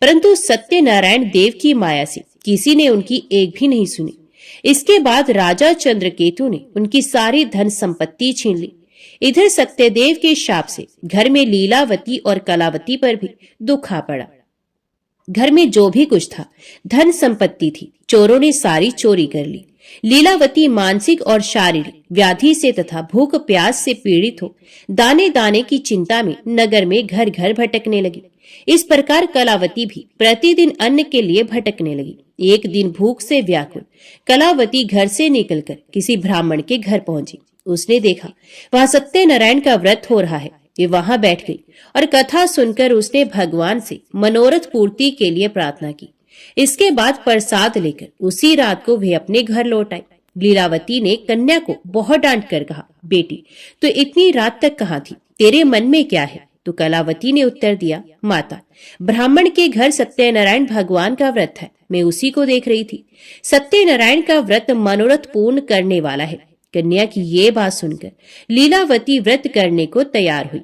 परंतु सत्यनारायण देव की माया से किसी ने उनकी एक भी नहीं सुनी। इसके बाद राजा चंद्रकेतु ने उनकी सारी धन संपत्ति छीन ली। इधर सत्यदेव के शाप से घर में लीलावती और कलावती पर भी दुख आ पड़ा। घर में जो भी कुछ था, धन संपत्ति थी, चोरों ने सारी चोरी कर ली। लीलावती मानसिक और शारीरिक व्याधि से तथा भूख प्यास से पीड़ित हो दाने दाने की चिंता में नगर में घर घर भटकने लगी। इस प्रकार कलावती भी प्रतिदिन अन्न के लिए भटकने लगी। एक दिन भूख से व्याकुल कलावती घर से निकलकर किसी ब्राह्मण के घर पहुंची। उसने देखा वहां सत्यनारायण का व्रत हो रहा है। वे वहां बैठ गई और कथा सुनकर उसने भगवान से मनोरथ पूर्ति के लिए प्रार्थना की। इसके बाद प्रसाद लेकर उसी रात को वे अपने घर लौट आई। लीलावती ने कन्या को बहुत डांट कर कहा, बेटी, तो इतनी रात तक कहाँ थी? तेरे मन में क्या है? तो कलावती ने उत्तर दिया, माता, ब्राह्मण के घर सत्यनारायण भगवान का व्रत है, मैं उसी को देख रही थी। सत्यनारायण का व्रत मनोरथ पूर्ण करने वाला है। कन्या की ये बात सुनकर लीलावती व्रत करने को तैयार हुई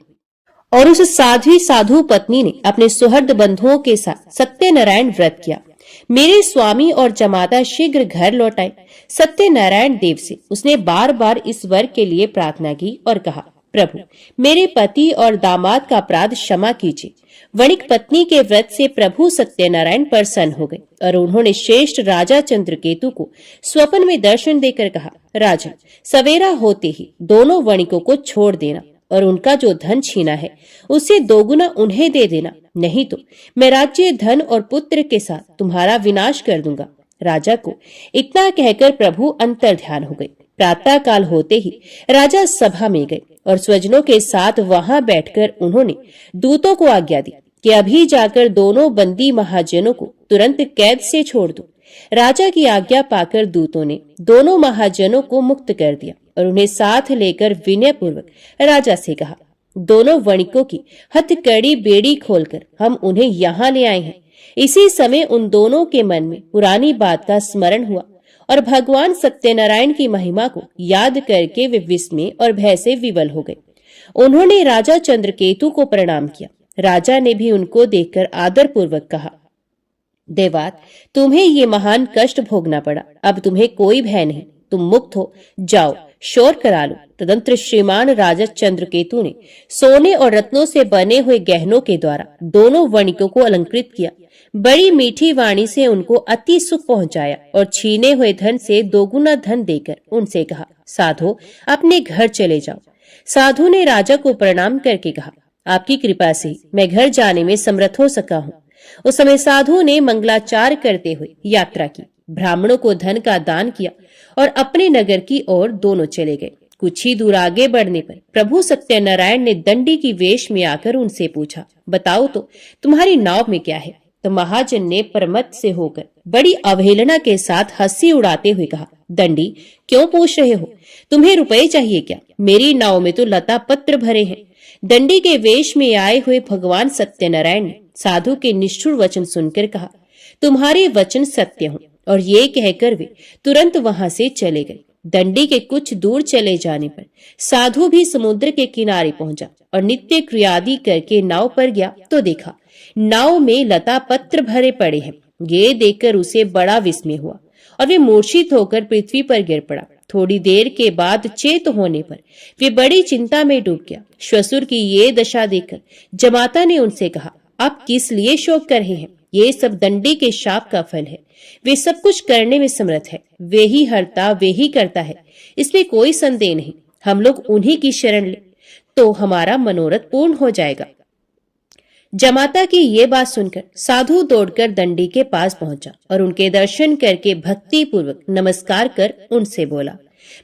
और उस साधु पत्नी ने अपने सुहृद बंधुओं के साथ सत्यनारायण व्रत किया। मेरे स्वामी और जमाता शीघ्र घर लौट आए। सत्यनारायण देव से उसने बार बार इस वर के लिए प्रार्थना की और कहा, प्रभु, मेरे पति और दामाद का अपराध क्षमा कीजिए। वणिक पत्नी के व्रत से प्रभु सत्यनारायण प्रसन्न हो गए और उन्होंने श्रेष्ठ राजा चंद्रकेतु को स्वप्न में दर्शन देकर कहा, राजा, सवेरा होते ही दोनों वणिकों को छोड़ देना और उनका जो धन छीना है उसे दोगुना उन्हें दे देना, नहीं तो मैं राज्य, धन और पुत्र के साथ तुम्हारा विनाश कर दूंगा। राजा को इतना कहकर प्रभु अंतर ध्यान हो गए। प्रातः काल होते ही राजा सभा में गए और स्वजनों के साथ वहां बैठकर उन्होंने दूतों को आज्ञा दी कि अभी जाकर दोनों बंदी महाजनों को तुरंत कैद से छोड़ दो। राजा की आज्ञा पाकर दूतों ने दोनों महाजनों को मुक्त कर दिया और उन्हें साथ लेकर विनय पूर्वक राजा से कहा, दोनों वणिकों की हथकड़ी बेड़ी खोलकर हम उन्हें यहाँ ले आए हैं। इसी समय उन दोनों के मन में पुरानी बात का स्मरण हुआ और भगवान सत्यनारायण की महिमा को याद करके वे विस्मय और भय से विवल हो गए। उन्होंने राजा चंद्रकेतु को प्रणाम किया। राजा ने भी उनको देखकर आदर पूर्वक कहा, देवात, तुम्हें ये महान कष्ट भोगना पड़ा, अब तुम्हें कोई भय नहीं, तुम मुक्त हो, जाओ शोर करा लो। तदंतर श्रीमान राजा चंद्रकेतु ने सोने और रत्नों से बने हुए गहनों के द्वारा दोनों वणिकों को अलंकृत किया। बड़ी मीठी वाणी से उनको अति सुख पहुंचाया और छीने हुए धन से दोगुना धन देकर उनसे कहा, साधो, अपने घर चले जाओ। साधु ने राजा को प्रणाम करके कहा, आपकी कृपा से मैं घर जाने में समर्थ हो सका हूँ। उस समय साधु ने मंगलाचार करते हुए यात्रा की, ब्राह्मणों को धन का दान किया और अपने नगर की ओर दोनों चले गए। कुछ ही दूर आगे बढ़ने पर प्रभु सत्यनारायण ने दंडी की वेश में आकर उनसे पूछा, बताओ तो तुम्हारी नाव में क्या है? तो महाजन ने परमत से होकर बड़ी अवहेलना के साथ हंसी उड़ाते हुए कहा, दंडी, क्यों पूछ रहे हो? तुम्हें रुपए चाहिए क्या? मेरी नाव में तो लता पत्र भरे हैं। दंडी के वेश में आए हुए भगवान सत्यनारायण ने साधु के निष्ठुर वचन सुनकर कहा, तुम्हारे वचन सत्य हो। और ये कहकर वे तुरंत वहां से चले गए। दंडी के कुछ दूर चले जाने पर साधु भी समुद्र के किनारे पहुंचा और नित्य क्रियादि करके नाव पर गया तो देखा नाव में लता पत्र भरे पड़े हैं। ये देखकर उसे बड़ा विस्मय हुआ और वे मूर्छित होकर पृथ्वी पर गिर पड़ा। थोड़ी देर के बाद चेत होने पर वे बड़ी चिंता में डूब गया। श्वशुर की ये दशा देखकर जमाता ने उनसे कहा, आप किस लिए शोक कर रहे हैं? ये सब दंडी के शाप का फल है। वे सब कुछ करने में समर्थ है, वे ही हरता वे ही करता है, इसमें कोई संदेह नहीं। हम लोग उन्हीं की शरण ले तो हमारा मनोरथ पूर्ण हो जाएगा। जमाता की ये बात सुनकर साधु दौड़कर दंडी के पास पहुंचा और उनके दर्शन करके भक्ति पूर्वक नमस्कार कर उनसे बोला,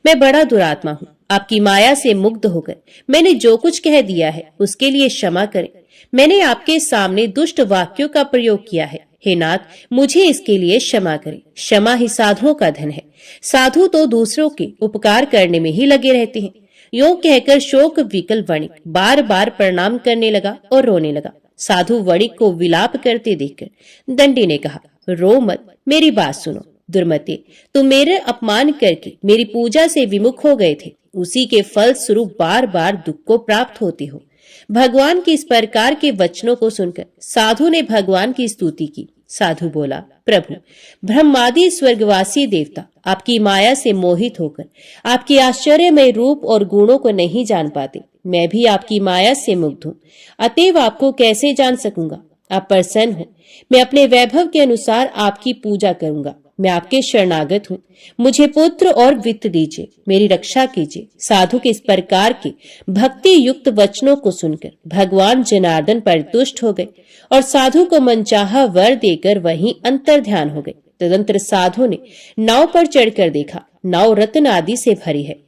मैं बड़ा दुरात्मा हूँ। आपकी माया से मुग्ध होकर मैंने जो कुछ कह दिया है उसके लिए क्षमा करें। मैंने आपके सामने दुष्ट वाक्यों का प्रयोग किया है। हे नाथ, मुझे इसके लिए क्षमा करें। क्षमा ही साधुओं का धन है। साधु तो दूसरों के उपकार करने में ही लगे रहते हैं। यूं कहकर शोक विकल वणिक बार बार प्रणाम करने लगा और रोने लगा। साधु वणिक को विलाप करते देखकर दंडी ने कहा, रो मत, मेरी बात सुनो। दुर्मते, तुम मेरे अपमान करके मेरी पूजा से विमुख हो गए थे, उसी के फल स्वरूप बार बार दुख को प्राप्त होते हो। भगवान के इस प्रकार के वचनों को सुनकर साधु ने भगवान की स्तुति की। साधु बोला, प्रभु, ब्रह्मादि स्वर्गवासी देवता आपकी माया से मोहित होकर आपके आश्चर्यमय रूप और गुणों को नहीं जान पाते। मैं भी आपकी माया से मुग्ध हूँ, अतएव आपको कैसे जान सकूंगा। आप प्रसन्न हो, मैं अपने वैभव के अनुसार आपकी पूजा करूंगा। मैं आपके शरणागत हूँ, मुझे पुत्र और वित्त दीजिए, मेरी रक्षा कीजिए। साधु के इस प्रकार के भक्ति युक्त वचनों को सुनकर भगवान जनार्दन परितुष्ट हो गए और साधु को मनचाहा वर देकर वहीं अंतर ध्यान हो गए। तदंतर साधु ने नाव पर चढ़कर देखा, नाव रत्न आदि से भरी है।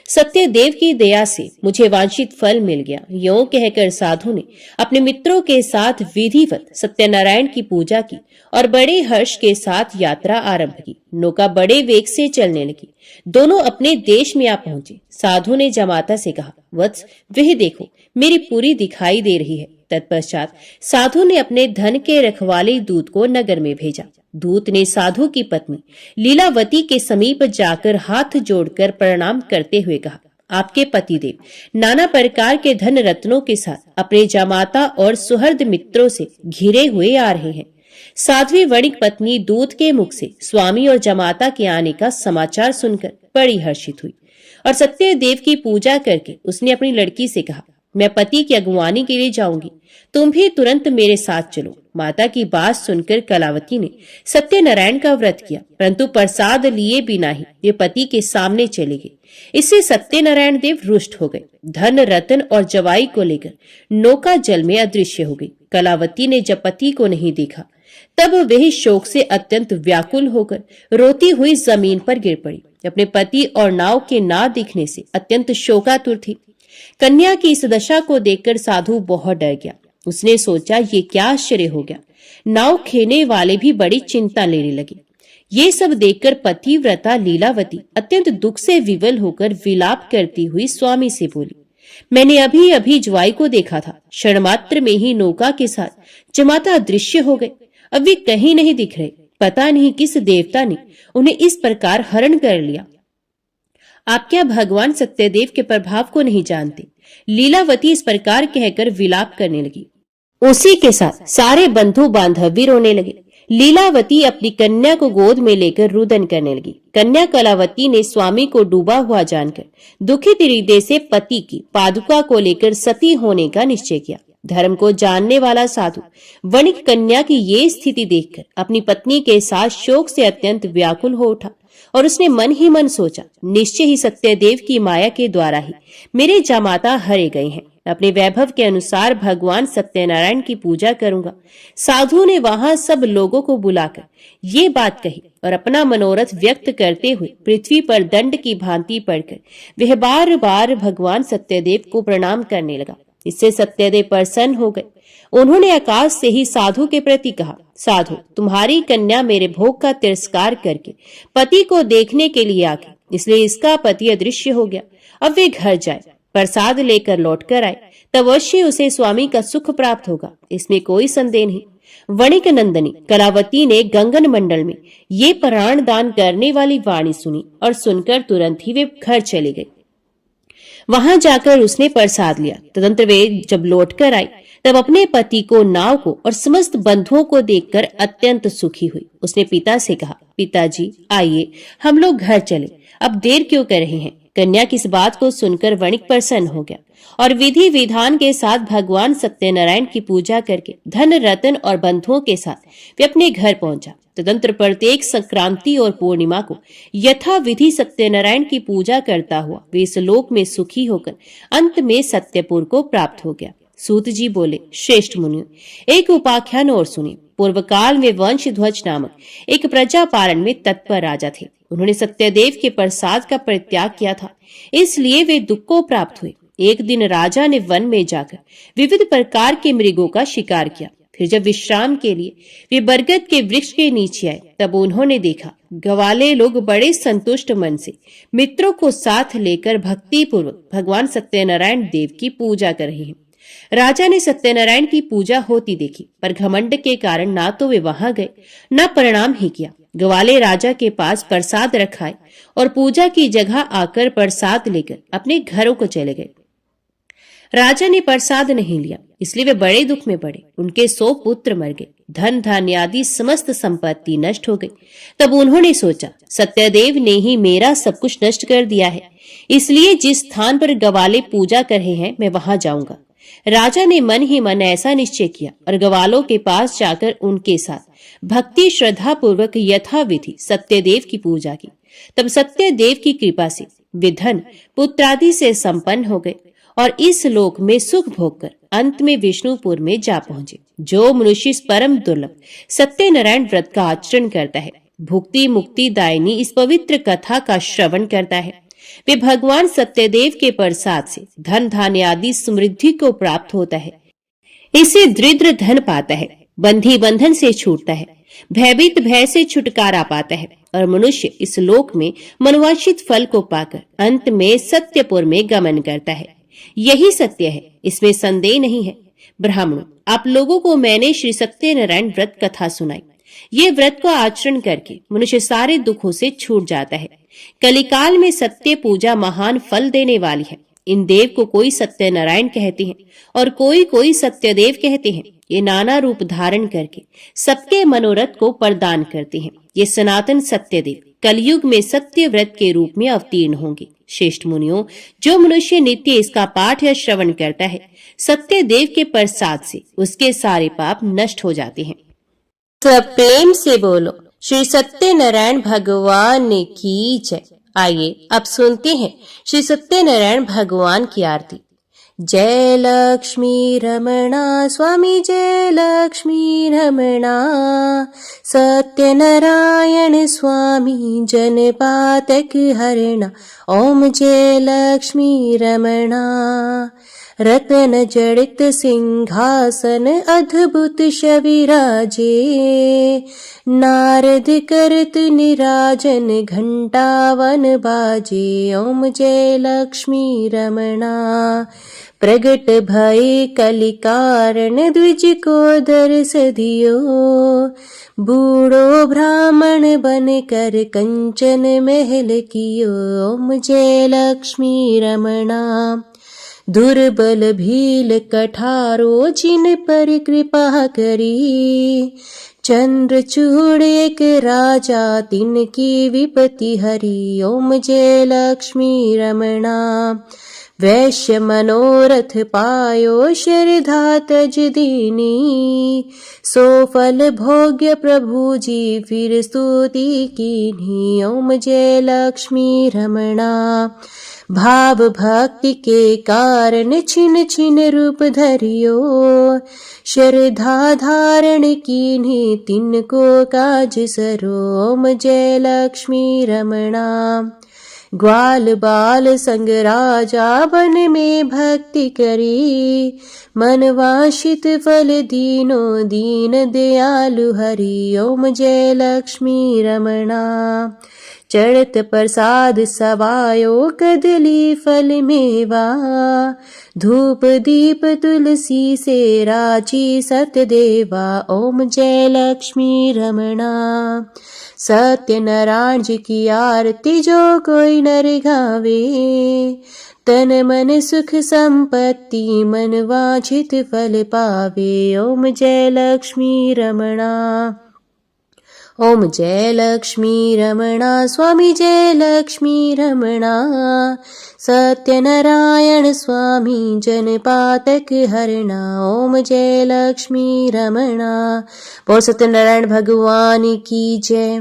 सत्यदेव की दया से मुझे वांछित फल मिल गया। यूं कहकर साधु ने अपने मित्रों के साथ विधिवत सत्यनारायण की पूजा की और बड़े हर्ष के साथ यात्रा आरंभ की। नौका बड़े वेग से चलने लगी। दोनों अपने देश में आ पहुंचे। साधु ने जमाता से कहा, वत्स, वह देखो, मेरी पूरी दिखाई दे रही है। तत्पश्चात साधु ने अपने धन के रखवाले दूत को नगर में भेजा। दूत ने साधु की पत्नी लीलावती के समीप जाकर हाथ जोड़कर प्रणाम करते हुए कहा, आपके पतिदेव नाना प्रकार के धन रत्नों के साथ अपने जमाता और सुहृद मित्रों से घिरे हुए आ रहे हैं। साध्वी वणिक पत्नी दूत के मुख से स्वामी और जमाता के आने का समाचार सुनकर बड़ी हर्षित हुई और सत्यदेव की पूजा करके उसने अपनी लड़की से कहा, मैं पति की अगुवानी के लिए जाऊंगी, तुम भी तुरंत मेरे साथ चलो। माता की बात सुनकर कलावती ने सत्यनारायण का व्रत किया, परंतु प्रसाद लिए बिना ही वे पति के सामने चले गए। इससे सत्यनारायण देव रुष्ट हो गए। धन रतन और जवाई को लेकर नौका जल में अदृश्य हो गई। कलावती ने जब पति को नहीं देखा तब वह शोक से अत्यंत व्याकुल होकर रोती हुई जमीन पर गिर पड़ी। अपने पति और नाव के ना दिखने से अत्यंत शोकातुर थी। कन्या की इस दशा को देखकर साधु बहुत डर गया। उसने सोचा, ये क्या आश्चर्य हो गया। नाव खेने वाले भी बड़ी चिंता लेने लगे। ये सब देखकर पतिव्रता लीलावती अत्यंत दुख से विवल होकर विलाप करती हुई स्वामी से बोली, मैंने अभी अभी ज्वाई को देखा था, क्षण मात्र में ही नौका के साथ जमाता अदृश्य हो गए। अब वे कहीं नहीं दिख रहे। पता नहीं किस देवता ने उन्हें इस प्रकार हरण कर लिया। आप क्या भगवान सत्यदेव के प्रभाव को नहीं जानते। लीलावती इस प्रकार कहकर विलाप करने लगी। उसी के साथ सारे बंधु बांधव भी रोने लगे। लीलावती अपनी कन्या को गोद में लेकर रुदन करने लगी। कन्या कलावती ने स्वामी को डूबा हुआ जानकर दुखित हृदय से पति की पादुका को लेकर सती होने का निश्चय किया। धर्म को जानने वाला साधु वणिक कन्या की ये स्थिति देखकर अपनी पत्नी के साथ शोक से अत्यंत व्याकुल हो उठा और उसने मन ही मन सोचा, निश्चय ही सत्यदेव की माया के द्वारा ही मेरे जमाता हरे गए हैं। अपने वैभव के अनुसार भगवान सत्यनारायण की पूजा करूंगा। साधु ने वहां सब लोगों को बुलाकर ये बात कही और अपना मनोरथ व्यक्त करते हुए पृथ्वी पर दंड की भांति पड़कर वह बार बार भगवान सत्यदेव को प्रणाम करने लगा। इससे सत्यदेव प्रसन्न हो गए। उन्होंने आकाश से ही साधु के प्रति कहा, साधु, तुम्हारी कन्या मेरे भोग का तिरस्कार करके पति को देखने के लिए आ गई, इसलिए इसका पति अदृश्य हो गया। अब वे घर जाए, प्रसाद लेकर लौट कर आए, तब अवश्य उसे स्वामी का सुख प्राप्त होगा, इसमें कोई संदेह नहीं। वणिक नंदनी कलावती ने गंगन मंडल में ये प्राण दान करने वाली वाणी सुनी और सुनकर तुरंत ही वे घर चले गए। वहां जाकर उसने प्रसाद लिया। तदंतर वे जब लौटकर आई तब अपने पति को, नाव को और समस्त बंधुओं को देखकर अत्यंत सुखी हुई। उसने पिता से कहा, पिताजी आइए हम लोग घर चले, अब देर क्यों कर रहे हैं। कन्या की इस बात को सुनकर वणिक प्रसन्न हो गया और विधि विधान के साथ भगवान सत्यनारायण की पूजा करके धन रतन और बंधुओं के साथ वे अपने घर पहुंचा। तदंतर प्रत्येक संक्रांति और पूर्णिमा को यथा विधि सत्यनारायण की पूजा करता हुआ वे इस लोक में सुखी होकर अंत में सत्यपुर को प्राप्त हो गया। सूत जी बोले, श्रेष्ठ मुनियों, एक उपाख्यान और सुनिए। पूर्व काल में वंशध्वज नामक एक प्रजा पालन में तत्पर राजा थे। उन्होंने सत्यदेव के प्रसाद का परित्याग किया था, इसलिए वे दुख को प्राप्त हुए। एक दिन राजा ने वन में जाकर विविध प्रकार के मृगों का शिकार किया। फिर जब विश्राम के लिए वे बरगद के वृक्ष के नीचे आए, तब उन्होंने देखा ग्वाले लोग बड़े संतुष्ट मन से मित्रों को साथ लेकर भक्ति पूर्वक भगवान सत्यनारायण देव की पूजा कर रहे हैं। राजा ने सत्यनारायण की पूजा होती देखी, पर घमंड के कारण ना तो वे वहां गए, न प्रणाम ही किया। ग्वाले राजा के पास प्रसाद रखाए और पूजा की जगह आकर प्रसाद लेकर अपने घरों को चले गए। राजा ने प्रसाद नहीं लिया, इसलिए वे बड़े दुख में पड़े। उनके 100 पुत्र मर गए, धन धान्य आदि समस्त संपत्ति नष्ट हो गई। तब उन्होंने सोचा, सत्यदेव ने ही मेरा सब कुछ नष्ट कर दिया है, इसलिए जिस स्थान पर ग्वाले पूजा कर रहे हैं मैं वहां जाऊंगा। राजा ने मन ही मन ऐसा निश्चय किया और ग्वालों के पास जाकर उनके साथ भक्ति श्रद्धा पूर्वक यथाविधि सत्यदेव की पूजा की। तब सत्यदेव की कृपा से वे धन पुत्रादि से संपन्न हो गए और इस लोक में सुख भोग कर अंत में विष्णुपुर में जा पहुंचे। जो मनुष्य इस परम दुर्लभ सत्यनारायण व्रत का आचरण करता है, भुक्ति मुक्ति दायिनी इस पवित्र कथा का श्रवण करता है, वे भगवान सत्यदेव के प्रसाद से धन धान्य आदि समृद्धि को प्राप्त होता है। इसे दृढ़ धन पाता है, बंधी बंधन से छूटता है, भयभीत भय से छुटकारा पाता है और मनुष्य इस लोक में मनोवांछित फल को पाकर अंत में सत्यपुर में गमन करता है। यही सत्य है, इसमें संदेह नहीं है। ब्राह्मणों, आप लोगों को मैंने श्री सत्यनारायण व्रत कथा सुनाई। ये व्रत को आचरण करके मनुष्य सारे दुखों से छूट जाता है। कलिकाल में सत्य पूजा महान फल देने वाली है। इन देव को कोई सत्यनारायण कहते हैं और कोई सत्यदेव कहते हैं। ये नाना रूप धारण करके सबके मनोरथ को प्रदान करते हैं। ये सनातन सत्यदेव कलयुग में सत्य व्रत के रूप में अवतीर्ण होंगे। श्रेष्ठ मुनियों, जो मनुष्य नित्य इसका पाठ या श्रवण करता है, सत्यदेव के प्रसाद से उसके सारे पाप नष्ट हो जाते हैं। सब प्रेम से बोलो, श्री सत्यनारायण भगवान की जय। आइए अब सुनते हैं श्री सत्यनारायण भगवान की आरती। जय लक्ष्मी रमणा स्वामी, जय लक्ष्मी रमणा, सत्यनारायण स्वामी जन पातक हरणा। ओम जय लक्ष्मी रमणा। रतन जड़ित सिंहासन अद्भुत शविराजे, नारद करत निराजन घंटावन बाजे। ओम जय लक्ष्मी रमणा। प्रगट भय कलिकारण द्विज को दर्श दियो, बूढ़ो ब्राह्मण बन कर कंचन महल कियो। ओम जय लक्ष्मी रमणा। दुर्बल भील कठारो जिन पर कृपा करी, चंद्रचूड़ एक राजा तिनकी विपत्ति हरी। ओम जय लक्ष्मी रमणा। वैश्य मनोरथ पायो श्रद्धा तज दीनी, सो फल भोग्य प्रभु जी फिर स्तुति कीन्ही। ओम जय लक्ष्मी रमणा। भाव भक्ति के कारण छिन छिन रूप धरियो, श्रद्धा धारण कीन्ही तिनको काज सरो। ओम जय लक्ष्मी रमणा। ग्वाल बाल संग राजा बन में भक्ति करी, मन वांछित फल दीनो दीन दयालु हरि। ओम जय लक्ष्मी रमणा। चढ़त प्रसाद सवायो कदली फल मेवा, धूप दीप तुलसी से राची सत्यदेवा। ओम जय लक्ष्मी रमणा। सत्यनारायण जी की आरती जो कोई नर गावे, तन मन सुख संपत्ति मन वांछित फल पावे। ओम जय लक्ष्मी रमणा। ओम जय लक्ष्मी रमणा स्वामी जय लक्ष्मी रमणा सत्यनारायण स्वामी जनपातक हरणा ओम जय लक्ष्मी रमणा। बोल सत्यनारायण भगवान की जय।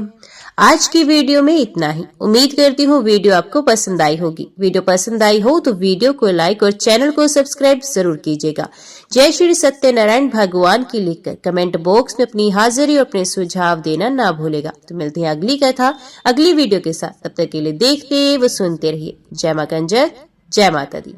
आज की वीडियो में इतना ही। उम्मीद करती हूँ वीडियो आपको पसंद आई होगी। वीडियो पसंद आई हो तो वीडियो को लाइक और चैनल को सब्सक्राइब जरूर कीजिएगा। जय श्री सत्यनारायण भगवान की लिखकर कमेंट बॉक्स में अपनी हाजिरी और अपने सुझाव देना ना भूलेगा। तो मिलते हैं अगली कथा अगली वीडियो के साथ। तब तक के लिए देखते व सुनते रहिए। जय मां कंजर, जय माता दी।